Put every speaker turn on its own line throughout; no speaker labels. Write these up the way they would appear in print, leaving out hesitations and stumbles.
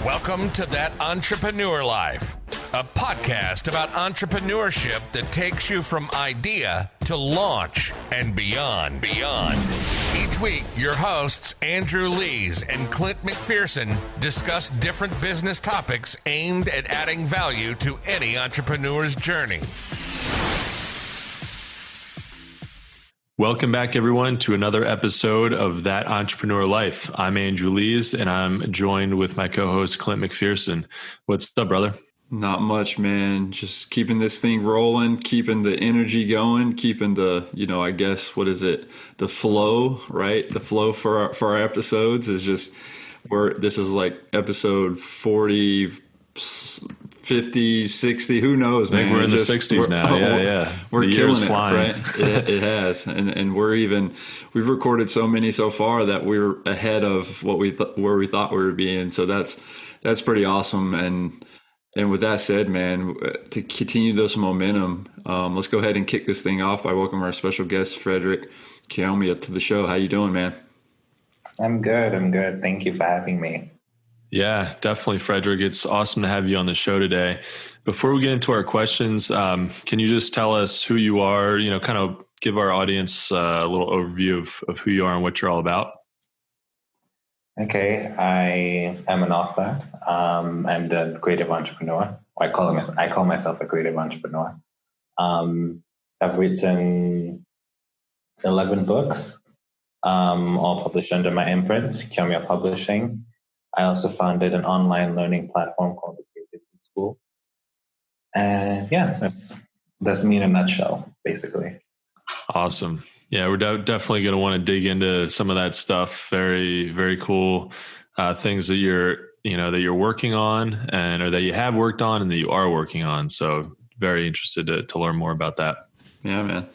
Welcome to That Entrepreneur Life, a podcast about entrepreneurship that takes you from idea to launch and beyond. Each week, your hosts, Andrew Lees and Clint McPherson, discuss different business topics aimed at adding value to any entrepreneur's journey.
Welcome back, everyone, to another episode of That Entrepreneur Life. I'm Andrew Lees, and I'm joined with my co-host, Clint McPherson. What's up, brother?
Not much, man. Just keeping this thing rolling, keeping the energy going, keeping the, I guess, the flow, right? The flow for our episodes is just, this is like episode 40, 50, 60, who knows, man.
I think we're in the 60s now. Yeah.
We're killing it, right? It has. And we've recorded so many so far that we're ahead of where we thought we would be. And so that's pretty awesome. And with that said, man, to continue this momentum, let's go ahead and kick this thing off by welcoming our special guest, Fredrick Kyomya, to the show. How you doing, man?
I'm good. Thank you for having me.
Yeah, definitely, Fredrick. It's awesome to have you on the show today. Before we get into our questions, can you just tell us who you are, kind of give our audience a little overview of who you are and what you're all about?
Okay, I am an author. I'm the creative entrepreneur. I call myself a creative entrepreneur. I've written 11 books, all published under my imprint, Kyomya Publishing. I also founded an online learning platform called the Creativity School. And yeah, that's me in a nutshell, basically.
Awesome. Yeah, we're definitely going to want to dig into some of that stuff. Very, very cool things that you're working on or that you have worked on and that you are working on. So very interested to learn more about that.
Yeah, man.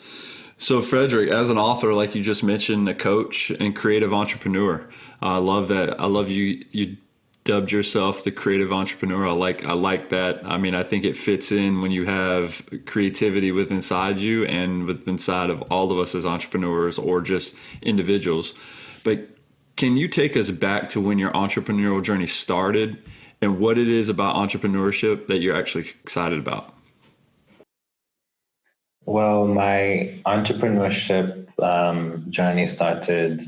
So Fredrick, as an author, like you just mentioned, a coach and creative entrepreneur. I love that. I love you dubbed yourself the creative entrepreneur. I like that. I mean, I think it fits in when you have creativity within inside you and within inside of all of us as entrepreneurs or just individuals. But can you take us back to when your entrepreneurial journey started and what it is about entrepreneurship that you're actually excited about?
Well, my entrepreneurship journey started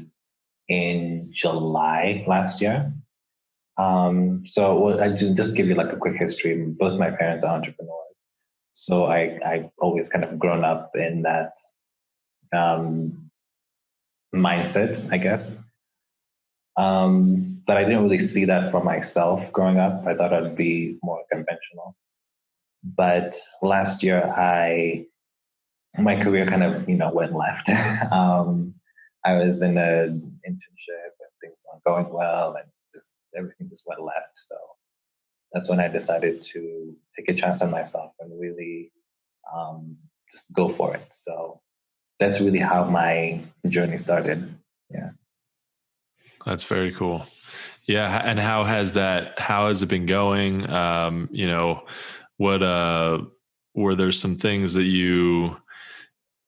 in July last year. I just give you like a quick history. Both my parents are entrepreneurs. So I've always kind of grown up in that mindset, I guess. But I didn't really see that for myself growing up. I thought I'd be more conventional. But last year, my career kind of, went left. I was in an internship and things weren't going well and everything just went left. So that's when I decided to take a chance on myself and really just go for it. So that's really how my journey started. Yeah.
That's very cool. Yeah. And how has it been going? Were there some things that you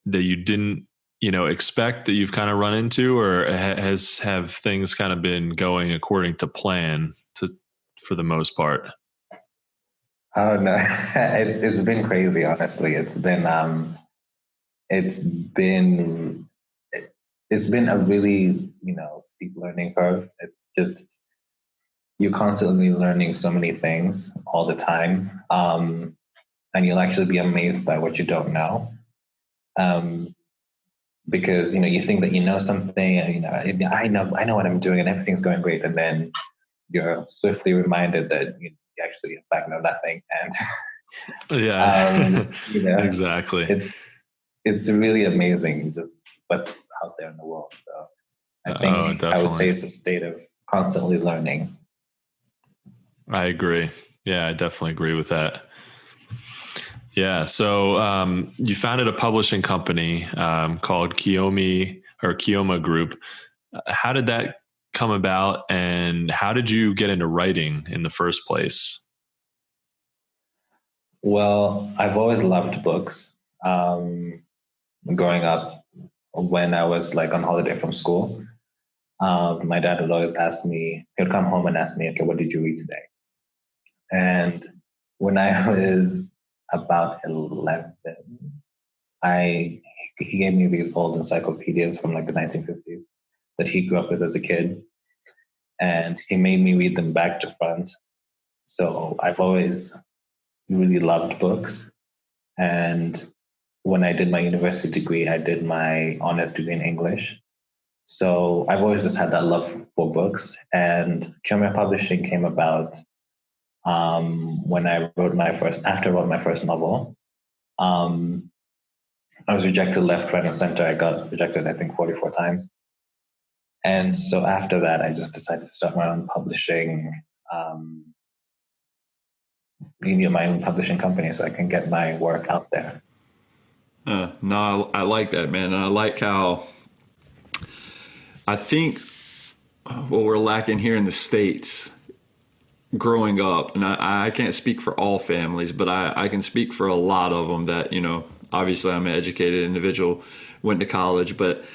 didn't, expect that you've kind of run into, or have things kind of been going according to plan for the most part?
Oh no, it's been crazy. Honestly, it's been a really, steep learning curve. It's just, you're constantly learning so many things all the time. And you'll actually be amazed by what you don't know. Because, you think that you know something and, I know what I'm doing and everything's going great. And then you're swiftly reminded that you actually, in fact, know nothing. And,
yeah, exactly.
It's really amazing just what's out there in the world. So I think I would say it's a state of constantly learning.
I agree. Yeah, I definitely agree with that. Yeah. So you founded a publishing company called Kyomya Group. How did that come about, and how did you get into writing in the first place?
Well, I've always loved books. Growing up, when I was like on holiday from school, my dad would always ask me, he'd come home and ask me, okay, what did you read today? And when I was about 11, he gave me these old encyclopedias from like the 1950s that he grew up with as a kid, and he made me read them back to front. So I've always really loved books. And when I did my university degree, I did my honors degree in English. So I've always just had that love for books. And Kyomya Publishing came about when I wrote after I wrote my first novel. I was rejected left, right, and center. I got rejected, I think, 44 times. And so after that, I just decided to start my own publishing, my own publishing company so I can get my work out there.
No, I like that, man. And I like how I think what we're lacking here in the States growing up, and I can't speak for all families, but I can speak for a lot of them that, obviously I'm an educated individual, went to college, but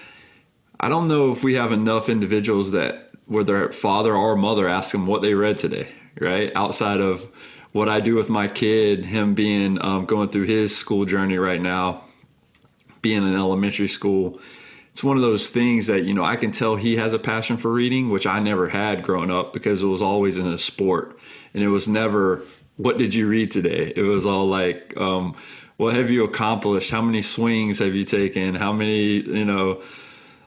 I don't know if we have enough individuals that where their father or mother asks them what they read today, right? Outside of what I do with my kid, him being going through his school journey right now, being in elementary school. It's one of those things that, I can tell he has a passion for reading, which I never had growing up because it was always in a sport. And it was never, what did you read today? It was all like, what have you accomplished? How many swings have you taken? How many,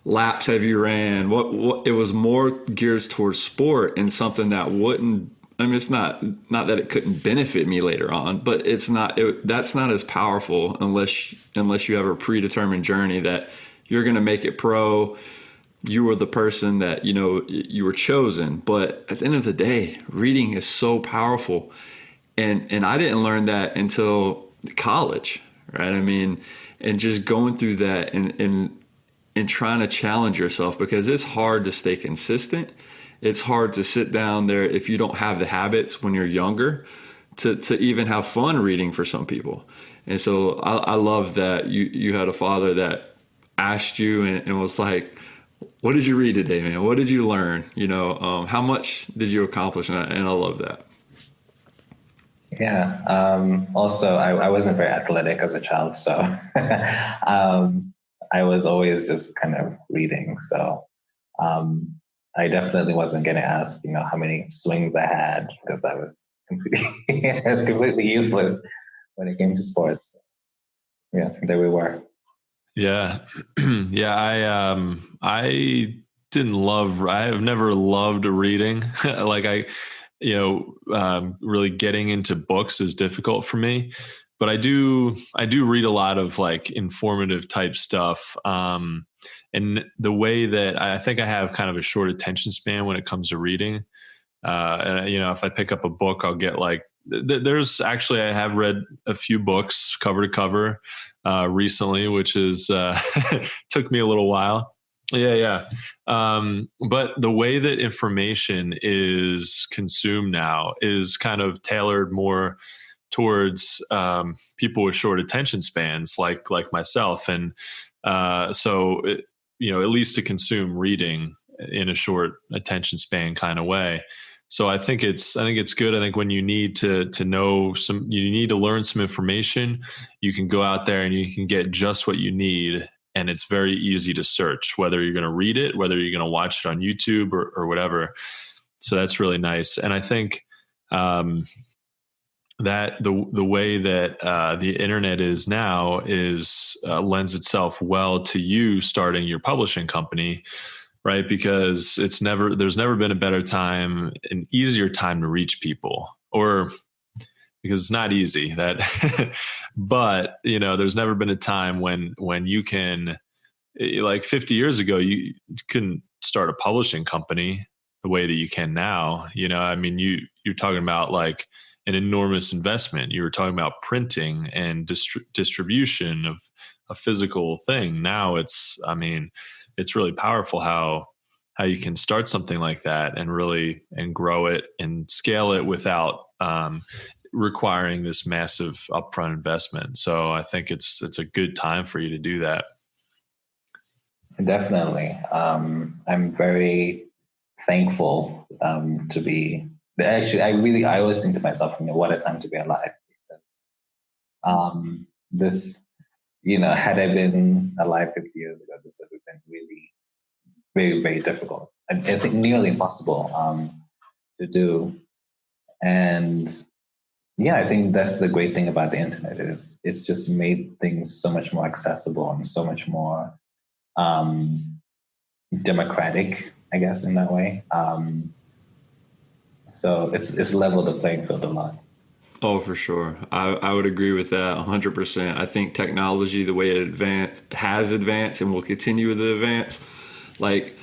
laps have you ran? What it was more geared towards sport and something that wouldn't, it's not that it couldn't benefit me later on, but that's not as powerful unless you have a predetermined journey that you're going to make it pro. You were the person that, you were chosen. But at the end of the day, reading is so powerful. And I didn't learn that until college, right? And just going through that and trying to challenge yourself, because it's hard to stay consistent. It's hard to sit down there if you don't have the habits when you're younger to even have fun reading for some people. And so I love that you had a father that asked you and was like, what did you read today, man? What did you learn? How much did you accomplish? And I love that.
Yeah. Also, I wasn't very athletic as a child, so I was always just kind of reading. So I definitely wasn't going to ask, how many swings I had, because I was completely useless when it came to sports. Yeah, there we were.
Yeah. Yeah. I have never loved reading. Like really getting into books is difficult for me, but I do read a lot of like informative type stuff. And the way that I think I have kind of a short attention span when it comes to reading. And if I pick up a book, I'll get like, there's actually, I have read a few books cover to cover recently, which is took me a little while. Yeah. But the way that information is consumed now is kind of tailored more towards people with short attention spans, like myself, and so at least to consume reading in a short attention span kind of way. So I think it's good. I think when you need to know you need to learn some information, you can go out there and you can get just what you need. And it's very easy to search, whether you're going to read it, whether you're going to watch it on YouTube or whatever. So that's really nice. And I think that the way that the internet is now is lends itself well to you starting your publishing company, right? Because there's never been a better time, an easier time to reach people, or because it's not easy but there's never been a time when you can, like 50 years ago, you couldn't start a publishing company the way that you can now. You're talking about like an enormous investment. You were talking about printing and distribution of a physical thing. Now it's really powerful how you can start something like that and grow it and scale it without requiring this massive upfront investment. So I think it's a good time for you to do that.
Definitely. I'm very thankful to be actually, I always think to myself, what a time to be alive. This, had I been alive 50 years ago, this would have been really very, very difficult. I think nearly impossible to do. And yeah, I think that's the great thing about the internet is it's just made things so much more accessible and so much more democratic, I guess, in that way. So it's leveled the playing field a lot.
Oh, for sure. I would agree with that 100%. I think technology, the way it has advanced and will continue to advance, like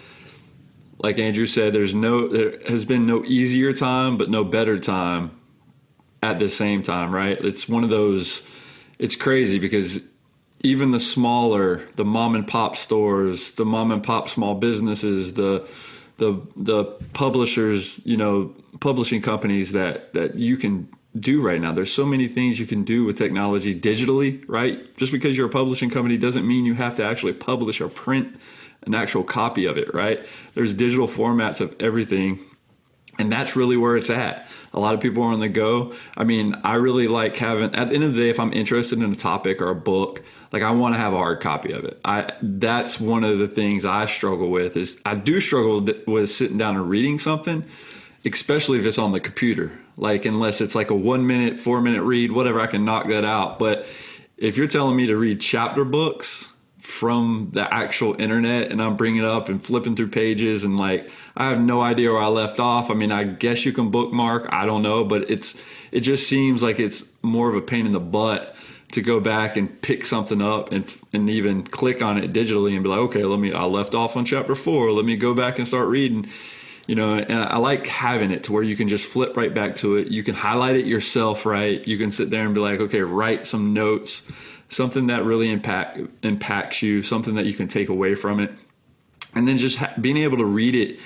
Andrew said, there has been no easier time, but no better time at the same time, right? It's one of those, it's crazy because even the mom and pop stores, the mom and pop small businesses, the publishers, publishing companies that you can do right now. There's so many things you can do with technology digitally, right? Just because you're a publishing company doesn't mean you have to actually publish or print an actual copy of it, right? There's digital formats of everything. And that's really where it's at. A lot of people are on the go. I mean, I really like having, at the end of the day, if I'm interested in a topic or a book, like I want to have a hard copy of it. That's one of the things I struggle with is I do struggle with sitting down and reading something, especially if it's on the computer. Like unless it's like a 1 minute, 4 minute read, whatever, I can knock that out. But if you're telling me to read chapter books from the actual internet and I'm bringing it up and flipping through pages and like I have no idea where I left off. I mean, I guess you can bookmark. I don't know, but it just seems like it's more of a pain in the butt to go back and pick something up and even click on it digitally and be like, okay, I left off on chapter 4. Let me go back and start reading. And I like having it to where you can just flip right back to it. You can highlight it yourself, right? You can sit there and be like, okay, write some notes, something that really impacts you, something that you can take away from it. And then just being able to read it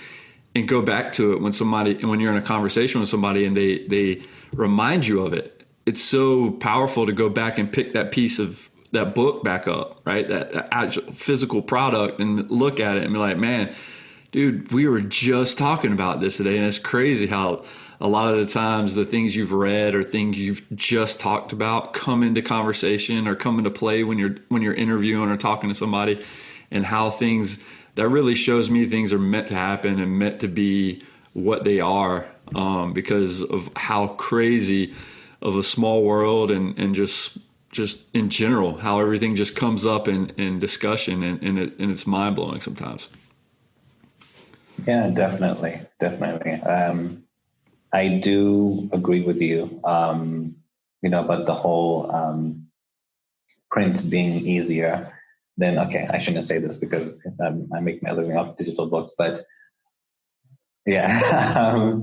and go back to it when you're in a conversation with somebody and they remind you of it. It's so powerful to go back and pick that piece of that book back up, right? That actual physical product and look at it and be like, man, dude, we were just talking about this today. And it's crazy how a lot of the times the things you've read or things you've just talked about come into conversation or come into play when you're interviewing or talking to somebody, and how things that really shows me things are meant to happen and meant to be what they are, because of how crazy of a small world and just in general, how everything just comes up in discussion and it's mind blowing sometimes.
Yeah, definitely. I do agree with you, about the whole print being easier than, okay, I shouldn't say this because I make my living off digital books, but yeah.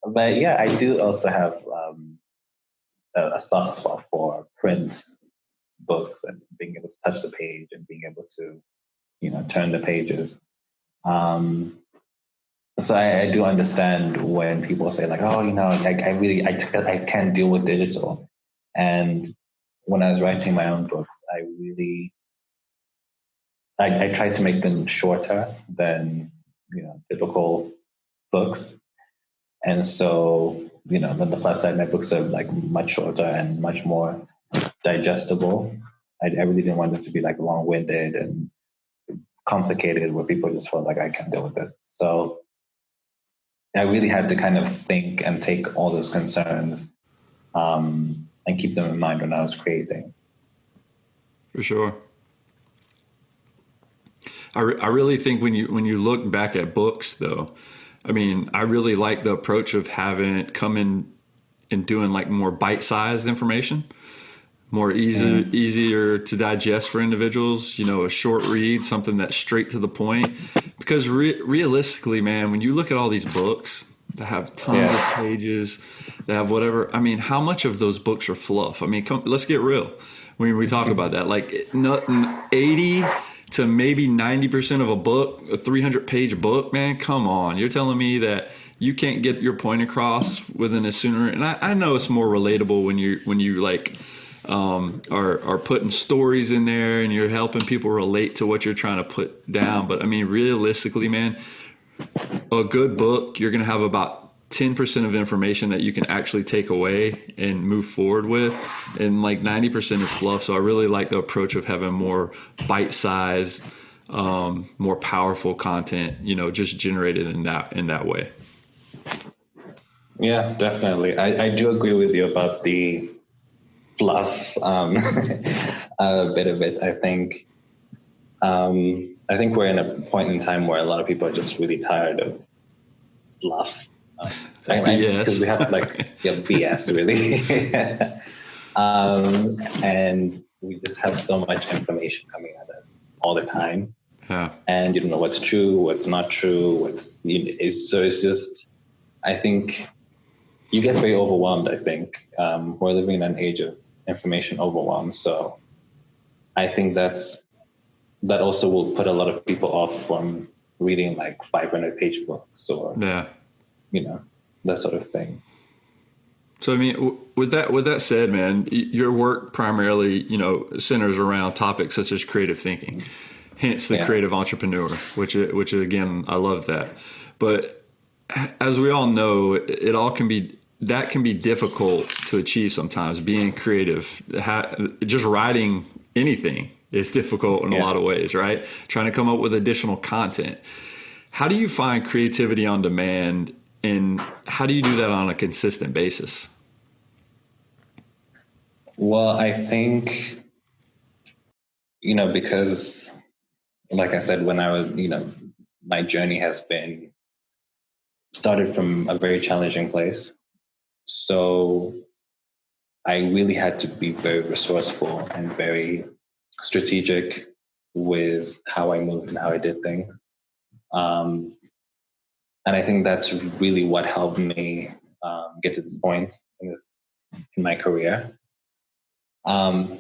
But yeah, I do also have a soft spot for print books and being able to touch the page and being able to, turn the pages. So I do understand when people say like, oh, I can't deal with digital. And when I was writing my own books, I tried to make them shorter than, typical books. And so, then the plus side, my books are like much shorter and much more digestible. I really didn't want them to be like long-winded and complicated where people just felt like I can't deal with this. So I really had to kind of think and take all those concerns and keep them in mind when I was creating.
For sure. I really think when you look back at books, though, I mean, I really like the approach of having it come in and doing like more bite-sized information, more easier to digest for individuals, a short read, something that's straight to the point. Because realistically, man, when you look at all these books that have tons of pages, that have whatever, I mean, how much of those books are fluff? I mean, let's get real when we talk about that. Like 80 to maybe 90% of a book, a 300-page book, man, come on. You're telling me that you can't get your point across within a sooner. And I know it's more relatable when you like are putting stories in there and you're helping people relate to what you're trying to put down. But I mean, realistically, man, a good book, you're going to have about 10% of information that you can actually take away and move forward with, and like 90% is fluff. So I really like the approach of having more bite-sized, more powerful content, just generated in that way.
Yeah, definitely. I do agree with you about the fluff a bit of it. I think we're in a point in time where a lot of people are just really tired of fluff. Because we have BS really. And we just have so much information coming at us all the time.
Yeah. And
you don't know what's true, what's not true, so it's just, I think you get very overwhelmed. I think we're living in an age of information overwhelm. So I think that also will put a lot of people off from reading like 500-page books or, that sort of thing.
So, I mean, with that said, man, your work primarily, centers around topics such as creative thinking, hence the creative entrepreneur, which again, I love that. But as we all know, that can be difficult to achieve sometimes. Being creative, just writing anything is difficult in a lot of ways, right? Trying to come up with additional content. How do you find creativity on demand, and how do you do that on a consistent basis?
Well, I think, because like I said, when I was, my journey has been started from a very challenging place. So I really had to be very resourceful and very strategic with how I moved and how I did things. And I think that's really what helped me get to this point in my career. So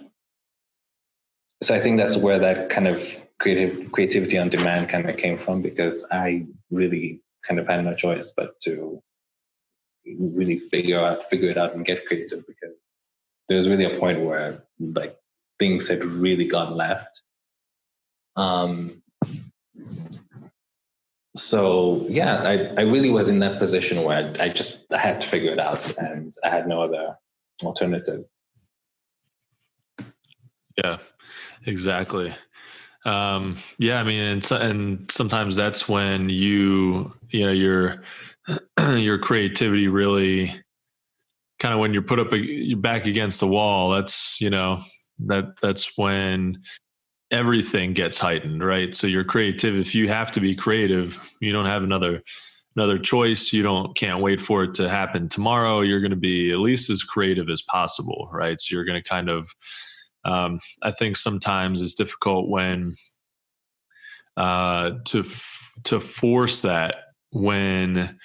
I think that's where that kind of creativity on demand kind of came from, because I really kind of had no choice but to really figure it out and get creative, because there was really a point where like things had really gone left. So yeah, I really was in that position where I had to figure it out, and I had no other alternative.
Yeah, exactly. I mean, and sometimes that's when your creativity really kind of, when you're put up your back against the wall, that's when everything gets heightened, right? So you're creative. If you have to be creative, you don't have another choice. Can't wait for it to happen tomorrow. You're going to be at least as creative as possible, right? So you're going to kind of, I think sometimes it's difficult when to force that, when,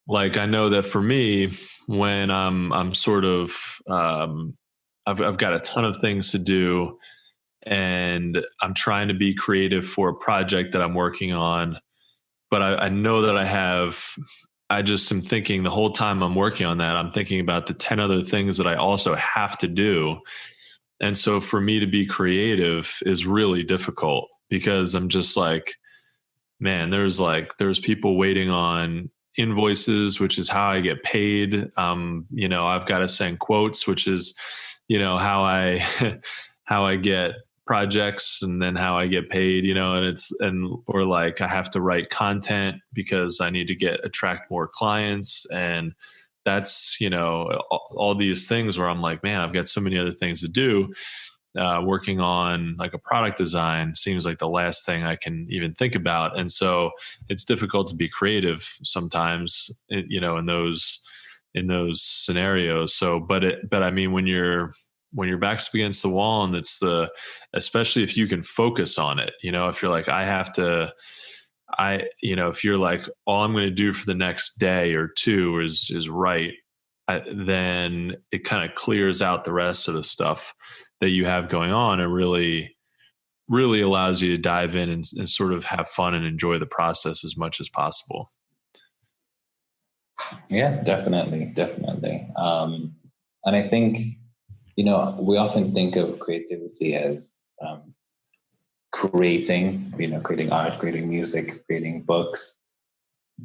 like, I know that for me, when I'm sort of I've got a ton of things to do, and I'm trying to be creative for a project that I'm working on, but I know that I just am thinking the whole time I'm working on that, I'm thinking about the 10 other things that I also have to do. And so for me to be creative is really difficult, because I'm just like, man, there's people waiting on invoices, which is how I get paid. I've got to send quotes, which is, how I get projects, and then how I get paid, or like I have to write content because I need to attract more clients. And that's, all these things where I'm like, man, I've got so many other things to do. Working on like a product design seems like the last thing I can even think about. And so it's difficult to be creative sometimes, in those scenarios. So, but I mean, when your back's against the wall, and especially if you can focus on it, if you're like, if you're like, all I'm going to do for the next day or two is write, then it kind of clears out the rest of the stuff that you have going on, and really, really allows you to dive in and sort of have fun and enjoy the process as much as possible.
Yeah, definitely. And I think, we often think of creativity as creating art, creating music, creating books.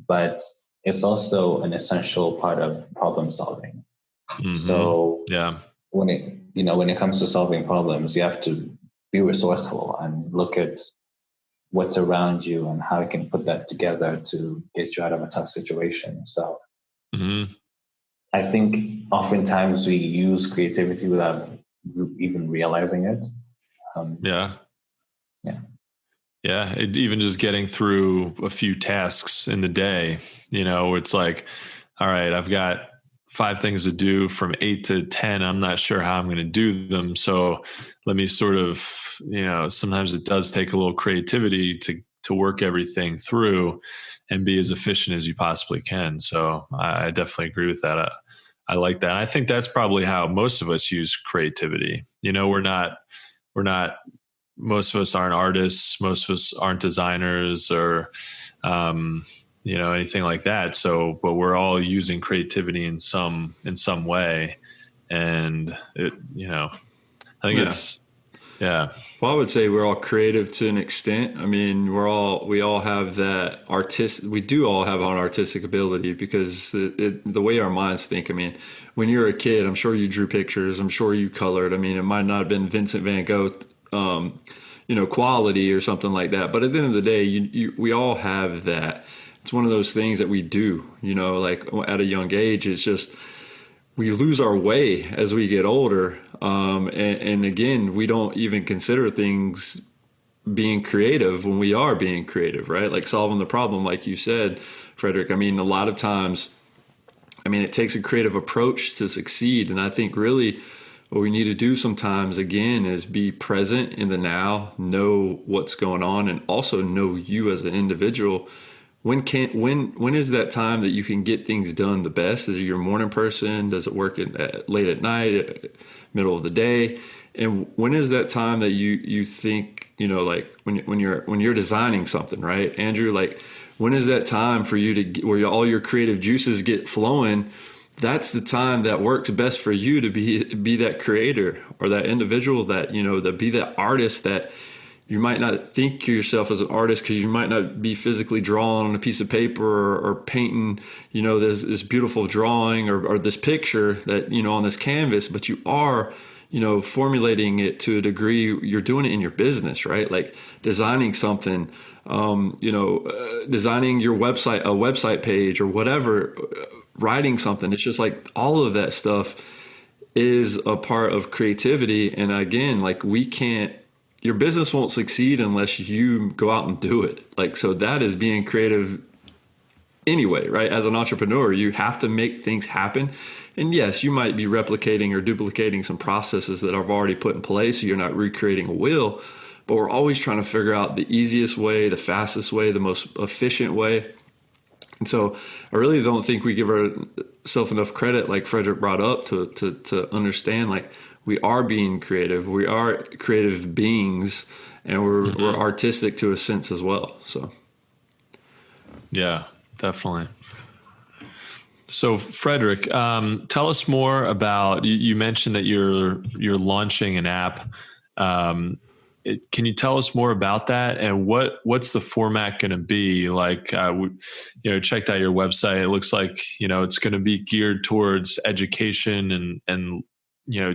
But it's also an essential part of problem solving.
Mm-hmm.
So
yeah,
when it comes to solving problems, you have to be resourceful and look at what's around you and how you can put that together to get you out of a tough situation. So
mm-hmm.
I think oftentimes we use creativity without even realizing it.
Yeah. Even just getting through a few tasks in the day, it's like, all right, I've got 5 things to do from 8 to 10. I'm not sure how I'm going to do them. So let me sort of, sometimes it does take a little creativity to work everything through and be as efficient as you possibly can. So I definitely agree with that. I like that. I think that's probably how most of us use creativity. We're not, most of us aren't artists. Most of us aren't designers or, anything like that. So, but we're all using creativity in some way. And it, I think it's, yeah.
Well, I would say we're all creative to an extent. I mean, we all have that we do all have an artistic ability because the way our minds think. I mean, when you're a kid, I'm sure you drew pictures. I'm sure you colored. I mean, it might not have been Vincent van Gogh, quality or something like that. But at the end of the day, we all have that. It's one of those things that we do, like at a young age. It's just, we lose our way as we get older. And again, we don't even consider things being creative when we are being creative, right? Like solving the problem, like you said, Fredrick. I mean, a lot of times, it takes a creative approach to succeed. And I think really what we need to do sometimes, again, is be present in the now, know what's going on, and also know you as an individual. When is that time that you can get things done the best? Is it your morning person? Does it work late at night, middle of the day? And when is that time that you think, like when you're designing something, right, Andrew? Like, when is that time for you to where all your creative juices get flowing? That's the time that works best for you to be that creator or that individual that, that be that artist that you might not think of yourself as an artist because you might not be physically drawing on a piece of paper or painting, this beautiful drawing or this picture that, on this canvas, but you are, formulating it to a degree. You're doing it in your business, right? Like designing something, designing your website, a website page or whatever, writing something. It's just like all of that stuff is a part of creativity. And again, like your business won't succeed unless you go out and do it. Like, so that is being creative anyway, right? As an entrepreneur, you have to make things happen. And yes, you might be replicating or duplicating some processes that I've already put in place. So you're not recreating a wheel, but we're always trying to figure out the easiest way, the fastest way, the most efficient way. And so I really don't think we give ourselves enough credit, like Fredrick brought up, to understand, like, we are being creative. We are creative beings, and we're artistic to a sense as well. So,
yeah, definitely. So, Fredrick, tell us more about. You mentioned that you're launching an app. Can you tell us more about that, and what's the format going to be? Like, checked out your website. It looks like it's going to be geared towards education and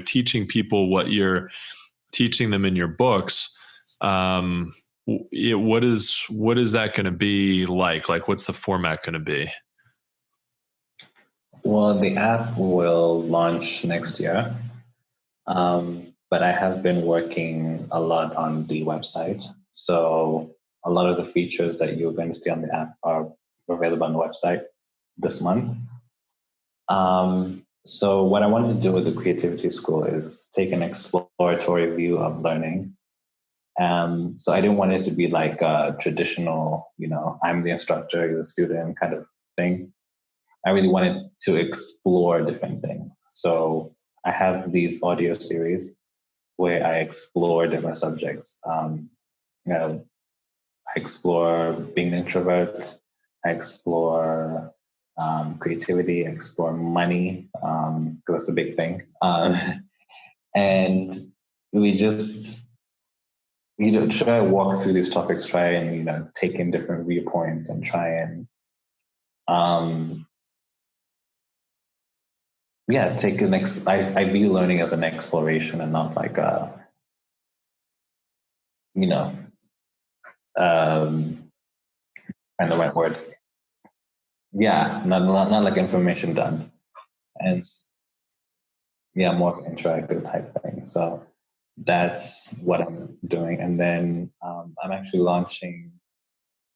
teaching people what you're teaching them in your books. What is that going to be like? Like, what's the format going to be?
Well, the app will launch next year. But I have been working a lot on the website. So a lot of the features that you're going to see on the app are available on the website this month. So what I wanted to do with the Creativity School is take an exploratory view of learning. So I didn't want it to be like a traditional, I'm the instructor, you're the student kind of thing. I really wanted to explore different things. So I have these audio series where I explore different subjects. I explore being an introvert. I explore creativity. I explore money, because that's a big thing. And we just, try to walk through these topics, try and, take in different viewpoints and try and um, yeah, take an I view learning as an exploration and not like a, you know, find the right word. Yeah, not like information dump, and yeah, more of an interactive type thing. So that's what I'm doing, and then I'm actually launching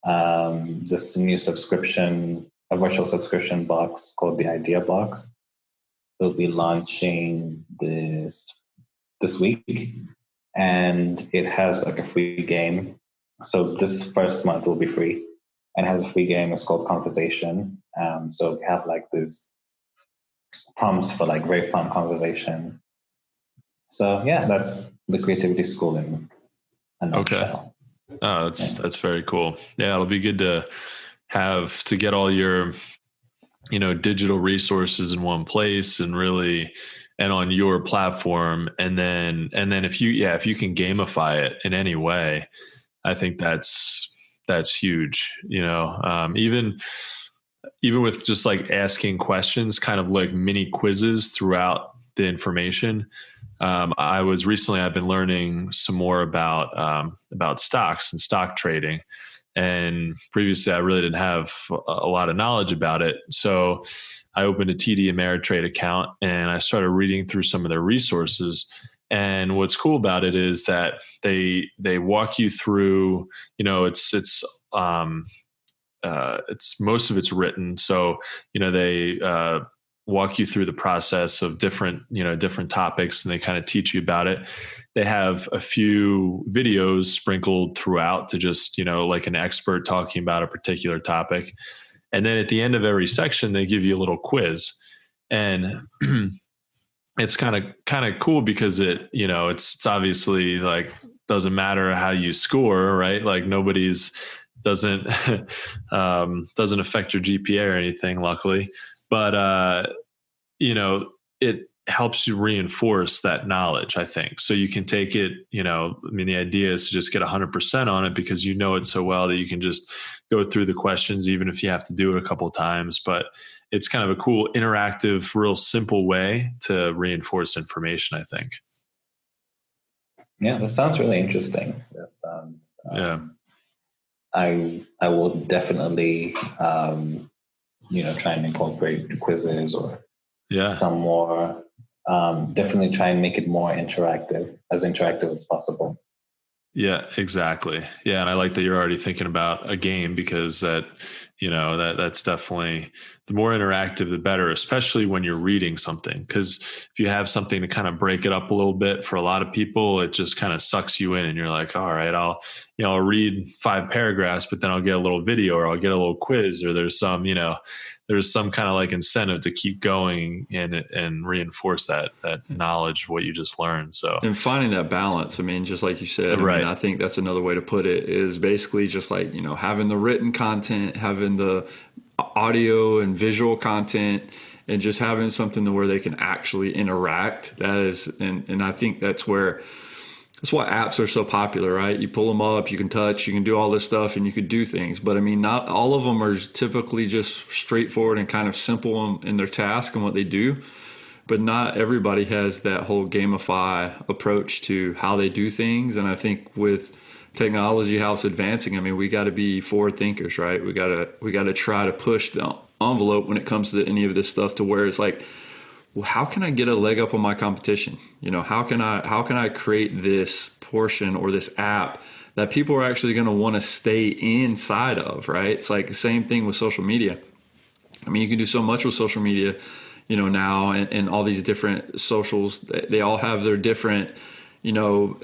this new subscription, a virtual subscription box called the Idea Box. We'll be launching this week, and it has like a free game. So this first month will be free, and it has a free game. It's called Conversation. So we have like this prompts for like very fun conversation. So yeah, that's the creativity school in a nutshell.
Oh, that's very cool. Yeah, it'll be good to have to get all your, digital resources in one place and really, and on your platform. And then if you can gamify it in any way, I think that's huge. Even with just like asking questions, kind of like mini quizzes throughout the information. I've been learning some more about stocks and stock trading. And previously I really didn't have a lot of knowledge about it. So I opened a TD Ameritrade account and I started reading through some of their resources. And what's cool about it is that they walk you through, it's most of it's written. So, they walk you through the process of different topics, and they kind of teach you about it. They have a few videos sprinkled throughout to just, like an expert talking about a particular topic. And then at the end of every section, they give you a little quiz. And it's kind of cool because it's obviously like, doesn't matter how you score, right? Like doesn't affect your GPA or anything, luckily. But, it helps you reinforce that knowledge, I think. So you can take it, the idea is to just get 100% on it because you know it so well that you can just go through the questions, even if you have to do it a couple of times. But it's kind of a cool, interactive, real simple way to reinforce information, I think.
Yeah, that sounds really interesting. That sounds,
yeah.
I will definitely, try and incorporate quizzes or some more, definitely try and make it more interactive as possible.
Yeah, exactly. Yeah. And I like that you're already thinking about a game because that's definitely, the more interactive, the better, especially when you're reading something. Because if you have something to kind of break it up a little bit, for a lot of people, it just kind of sucks you in and you're like, all right, I'll read 5 paragraphs, but then I'll get a little video or I'll get a little quiz, or there's some kind of like incentive to keep going and reinforce that knowledge of what you just learned. So, and
finding that balance, just like you said,
right.
I think that's another way to put it, is basically just like, having the written content, having the audio and visual content, and just having something to where they can actually interact. That is, and I think that's why apps are so popular, right? You pull them up, you can touch, you can do all this stuff, and you could do things. But not all of them are typically just straightforward and kind of simple in their task and what they do. But not everybody has that whole gamify approach to how they do things. And I think with technology, how it's advancing, we got to be forward thinkers, right? We got to try to push the envelope when it comes to any of this stuff, to where it's like, well, how can I get a leg up on my competition? How can I create this portion or this app that people are actually going to want to stay inside of, right? It's like the same thing with social media. You can do so much with social media, now, and all these different socials. They all have their different,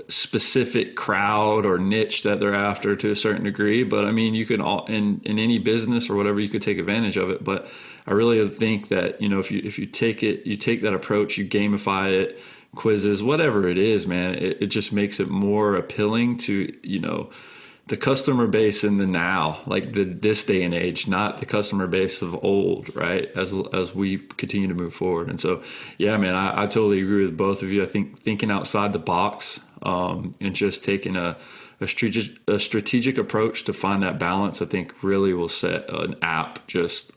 specific crowd or niche that they're after to a certain degree. But you can all in any business or whatever, you could take advantage of it. But I really think that, if you take that approach, you gamify it, quizzes, whatever it is, man, it just makes it more appealing to, the customer base in the now, like this day and age, not the customer base of old, right? As we continue to move forward. And so, yeah, man, I totally agree with both of you. I think thinking outside the box, and just taking a strategic approach to find that balance, I think really will set an app just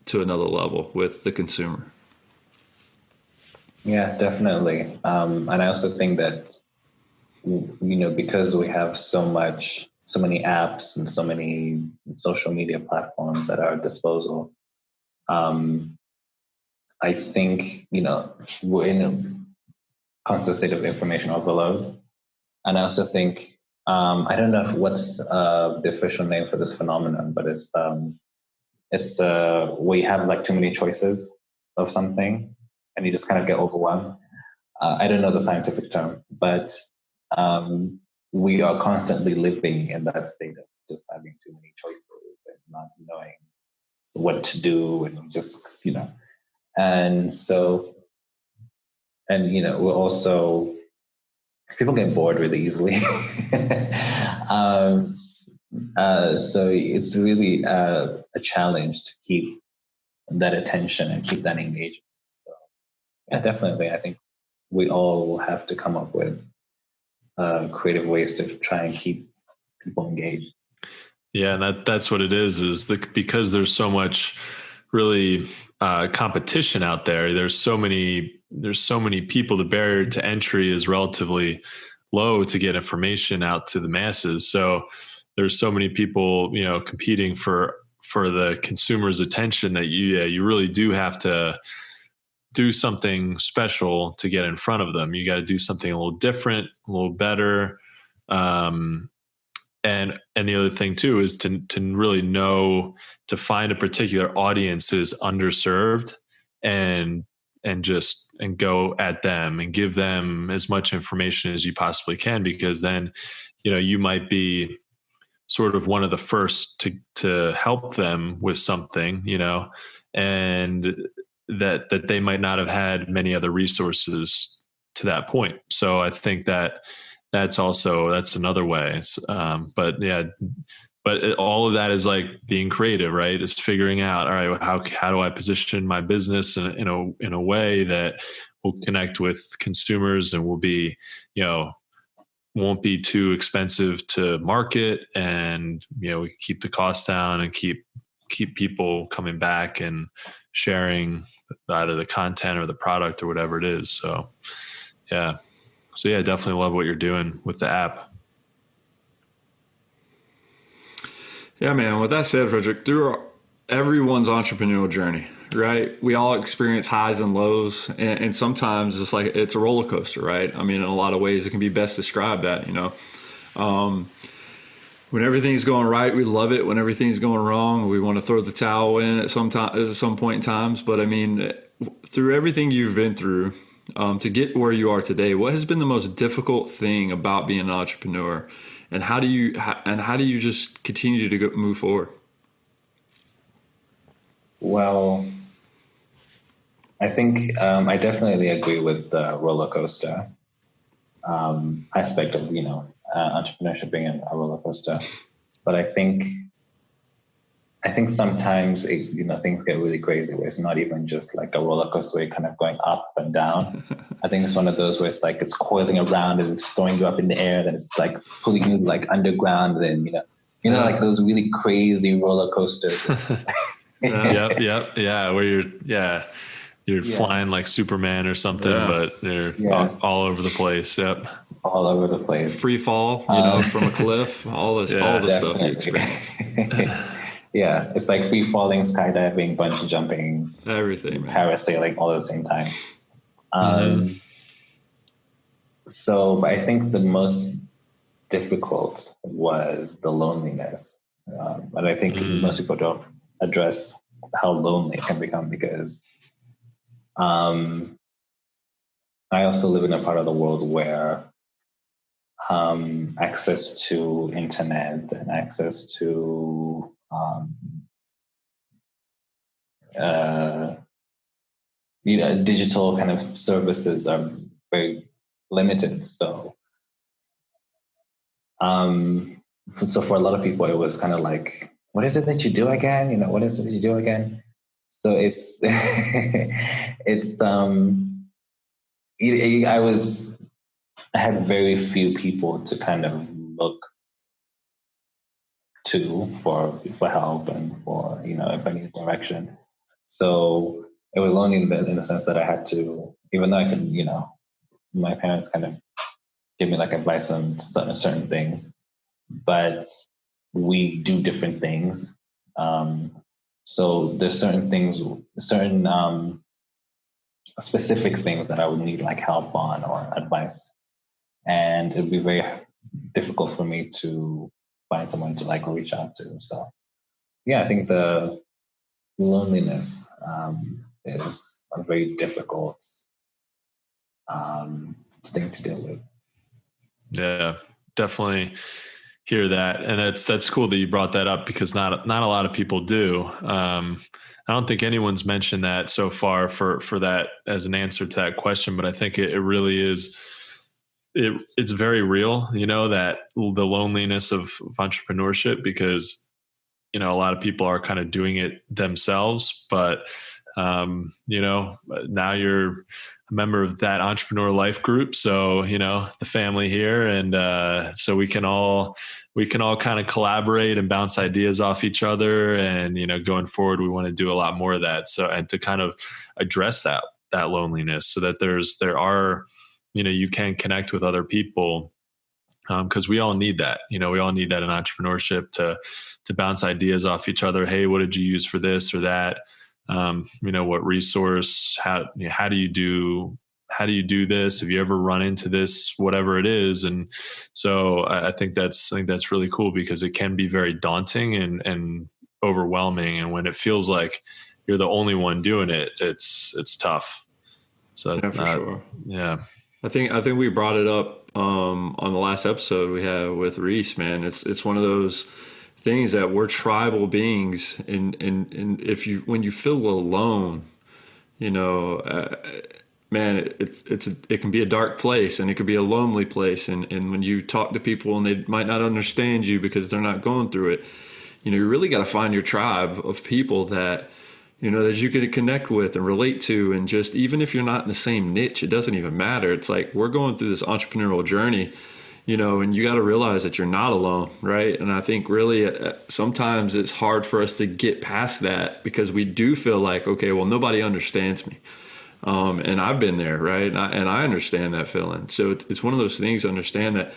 to another level with the consumer.
Yeah, definitely. And I also think that, because we have so many apps and so many social media platforms at our disposal, I think, we're in a constant state of information overload. And I also think, I don't know what's the official name for this phenomenon, but it's where you have like too many choices of something and you just kind of get overwhelmed. I don't know the scientific term, but we are constantly living in that state of just having too many choices and not knowing what to do, and just, and so, and, we're also, people get bored really easily. um, so it's really a challenge to keep that attention and keep that engagement. So yeah, definitely. I think we all have to come up with creative ways to try and keep people engaged.
Yeah, and that's what it is because there's so much really competition out there. There's so many people. The barrier to entry is relatively low to get information out to the masses. So there's so many people, competing for the consumer's attention that you really do have to do something special to get in front of them. You got to do something a little different, a little better. And the other thing too is to really know, to find a particular audience that is underserved and go at them and give them as much information as you possibly can, because then, you might be sort of one of the first to help them with something, and that they might not have had many other resources to that point. So I think that's another way. But all of that is like being creative, right? It's figuring out, all right, how do I position my business in a way that will connect with consumers and will be, won't be too expensive to market, and we keep the costs down and keep people coming back and sharing either the content or the product or whatever it is. So yeah, definitely love what you're doing with the app.
Yeah, man. With that said, Fredrick, through everyone's entrepreneurial journey, right? We all experience highs and lows, and sometimes it's a roller coaster, right? I mean, in a lot of ways, it can be best described that, when everything's going right, we love it. When everything's going wrong, we want to throw the towel in at some point in times. But I mean, through everything you've been through, to get where you are today, what has been the most difficult thing about being an entrepreneur, and how do you just continue to move forward?
Well, I think I definitely agree with the roller coaster aspect of entrepreneurship being a roller coaster. But I think sometimes things get really crazy where it's not even just like a roller coaster where you're kind of going up and down. I think it's one of those where it's like it's coiling around and it's throwing you up in the air, then it's like pulling you like underground, and like those really crazy roller coasters.
Yeah, where you're flying like Superman or something, but they're all over the place. Yep.
All over the place.
Free fall, from a cliff, all the stuff you experience.
Yeah, it's like free falling, skydiving, bungee jumping,
everything,
parasailing, all at the same time. So I think the most difficult was the loneliness. But I think most people don't address how lonely it can become, because I also live in a part of the world where access to internet and access to digital kind of services are very limited. So for a lot of people, it was kind of like, what is it that you do again? What is it that you do again? So it's I had very few people to kind of look to for help and for, if I need direction. So it was lonely in the sense that I had to, even though I could, my parents kind of give me like advice on certain things, but we do different things. So there's certain things, specific things that I would need like help on or advice. And it'd be very difficult for me to find someone to like reach out to. So yeah, I think the loneliness is a very difficult thing to deal with.
Yeah, definitely hear that. And that's cool that you brought that up, because not a lot of people do. I don't think anyone's mentioned that so far for that as an answer to that question, but I think it really is. It's very real, that the loneliness of entrepreneurship, because, a lot of people are kind of doing it themselves, but, now you're a member of that entrepreneur life group. So, the family here. And, so we can all kind of collaborate and bounce ideas off each other. And, going forward, we want to do a lot more of that. So, and to kind of address that loneliness, so that there are, you can connect with other people, because we all need that. We all need that in entrepreneurship to bounce ideas off each other. Hey, what did you use for this or that? What resource? How do you do this? Have you ever run into this? Whatever it is. And so I think that's really cool, because it can be very daunting and overwhelming. And when it feels like you're the only one doing it, it's tough. So
yeah, for sure.
Yeah.
I think we brought it up on the last episode we had with Reese, man. It's one of those things that we're tribal beings, and when you feel alone, man, it can be a dark place, and it could be a lonely place, and when you talk to people and they might not understand you because they're not going through it, you really got to find your tribe of people that that you could connect with and relate to. And just, even if you're not in the same niche, it doesn't even matter. It's like, we're going through this entrepreneurial journey, and you got to realize that you're not alone. Right. And I think really sometimes it's hard for us to get past that, because we do feel like, okay, well, nobody understands me. And I've been there. Right. And I understand that feeling. So it's one of those things to understand that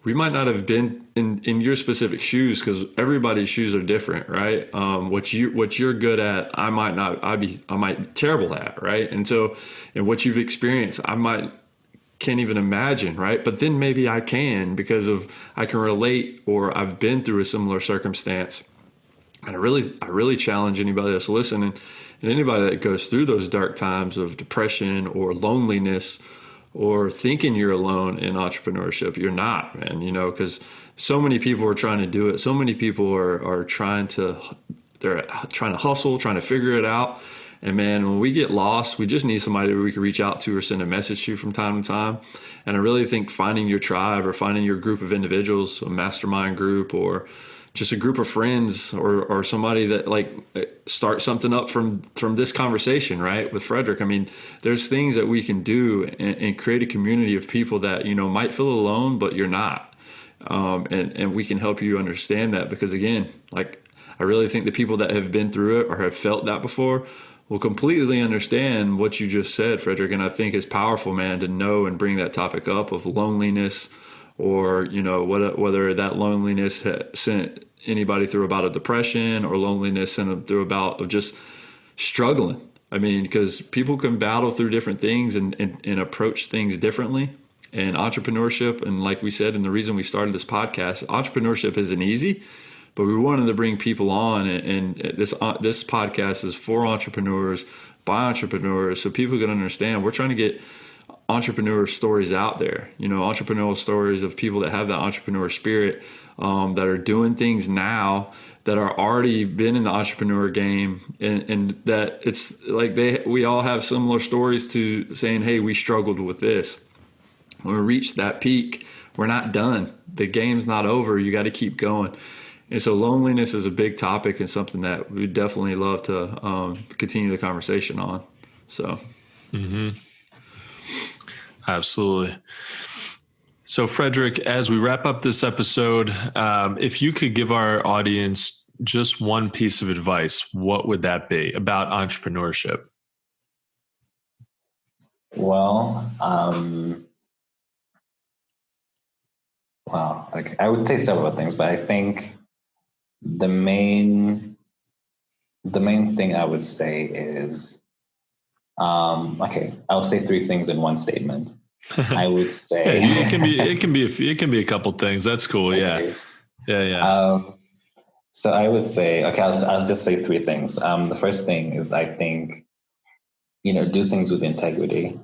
we might not have been in your specific shoes, because everybody's shoes are different, right? What you're good at, I might be terrible at, right? And so, and what you've experienced, can't even imagine, right? But then maybe I can, because I can relate, or I've been through a similar circumstance. And I really challenge anybody that's listening, and anybody that goes through those dark times of depression or loneliness, or thinking you're alone in entrepreneurship. You're not, man, because so many people are trying to do it. So many people are trying to hustle, trying to figure it out. And man, when we get lost, we just need somebody we can reach out to or send a message to from time to time. And I really think finding your tribe, or finding your group of individuals, a mastermind group, or just a group of friends, or somebody that like start something up from this conversation, right, with Fredrick. I mean, there's things that we can do and create a community of people that, might feel alone, but you're not. And we can help you understand that, because again, like, I really think the people that have been through it or have felt that before will completely understand what you just said, Fredrick. And I think it's powerful, man, to know and bring that topic up of loneliness, or, whether that loneliness sent anybody through a bout of depression, or loneliness sent them through a bout of just struggling. I mean, because people can battle through different things and approach things differently. And entrepreneurship, and like we said, and the reason we started this podcast, entrepreneurship isn't easy, but we wanted to bring people on. And this podcast is for entrepreneurs, by entrepreneurs, so people can understand. We're trying to get entrepreneur stories out there, entrepreneurial stories of people that have that entrepreneur spirit, that are doing things now, that are already been in the entrepreneur game, and that it's like we all have similar stories to saying, hey, we struggled with this. When we reach that peak, we're not done. The game's not over. You got to keep going. And so loneliness is a big topic, and something that we definitely love to continue the conversation on. So.
Mm-hmm. Absolutely. So, Fredrick, as we wrap up this episode, if you could give our audience just one piece of advice, what would that be about entrepreneurship?
Well, like I would say several things, but I think the main thing I would say is, okay, I'll say three things in one statement. I would say
it can be a couple things. That's cool. Okay. Yeah.
So I would say, okay, I'll just say three things. The first thing is, I think, do things with integrity.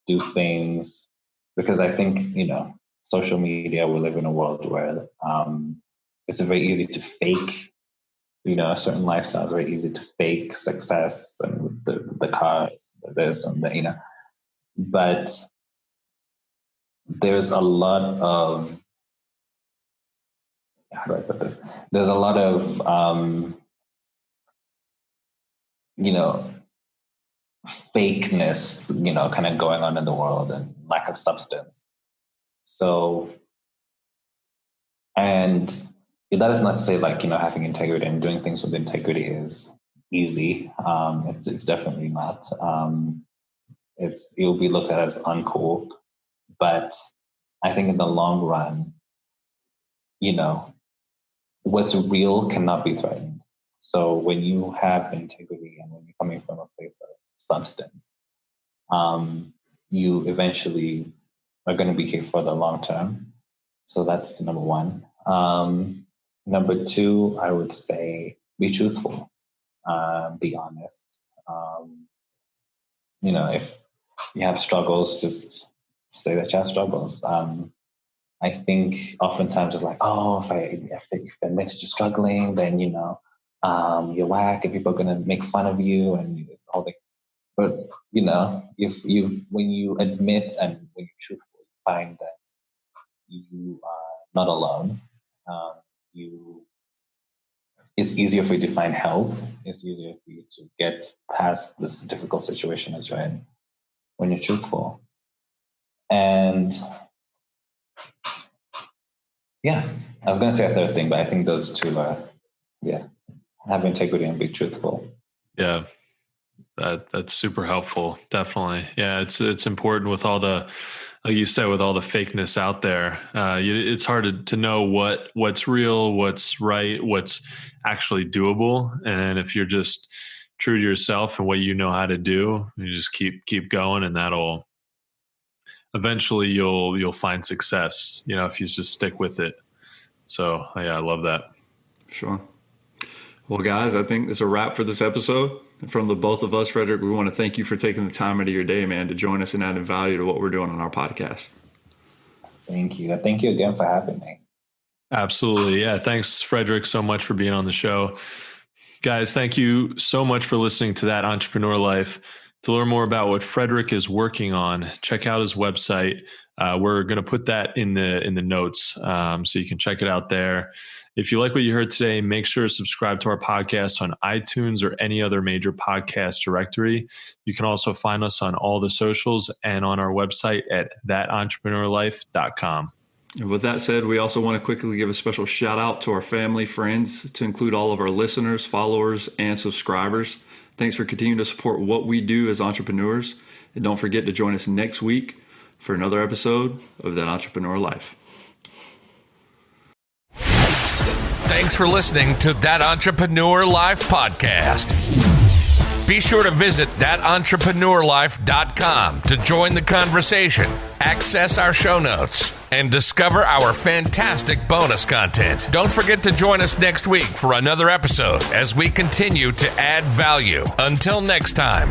Do things because I think, social media, we live in a world where it's very easy to fake, a certain lifestyle. It's very easy to fake success and the cars, this and that, but there's a lot of, how do I put this? There's a lot of, fakeness, kind of going on in the world and lack of substance. So, and that is not to say like, having integrity and doing things with integrity is easy. It's definitely not. It will be looked at as uncool, but I think in the long run, what's real cannot be threatened. So when you have integrity and when you're coming from a place of substance, you eventually are going to be here for the long term. So that's number one. Number two, I would say be truthful, be honest. If you have struggles, just say that you have struggles. I think oftentimes it's like, oh, if I admit you're struggling, then you're whack, and people are gonna make fun of you, and it's all like. But if when you admit and when you're truthful, you find that you are not alone. It's easier for you to find help. It's easier for you to get past this difficult situation that you're in when you're truthful. And yeah, I was going to say a third thing, but I think those two are, have integrity and be truthful.
Yeah, that's super helpful. Definitely. Yeah, it's important with all the, like you said, with all the fakeness out there. It's hard to know what's real, what's right, what's actually doable. And if you're just true to yourself and what you know how to do, you just keep going, and that'll eventually you'll find success, if you just stick with it. So yeah, I love that.
Sure. Well, guys, I think that's a wrap for this episode. From the both of us, Fredrick, we want to thank you for taking the time out of your day, man, to join us and adding value to what we're doing on our podcast.
Thank you. Thank you again for having me.
Absolutely. Yeah. Thanks, Fredrick, so much for being on the show. Guys, thank you so much for listening to That Entrepreneur Life. To learn more about what Fredrick is working on, check out his website. We're going to put that in the notes, so you can check it out there. If you like what you heard today, make sure to subscribe to our podcast on iTunes or any other major podcast directory. You can also find us on all the socials and on our website at thatentrepreneurlife.com.
And with that said, we also want to quickly give a special shout out to our family, friends, to include all of our listeners, followers, and subscribers. Thanks for continuing to support what we do as entrepreneurs. And don't forget to join us next week for another episode of That Entrepreneur Life.
Thanks for listening to That Entrepreneur Life podcast. Be sure to visit thatentrepreneurlife.com to join the conversation, access our show notes, and discover our fantastic bonus content. Don't forget to join us next week for another episode as we continue to add value. Until next time.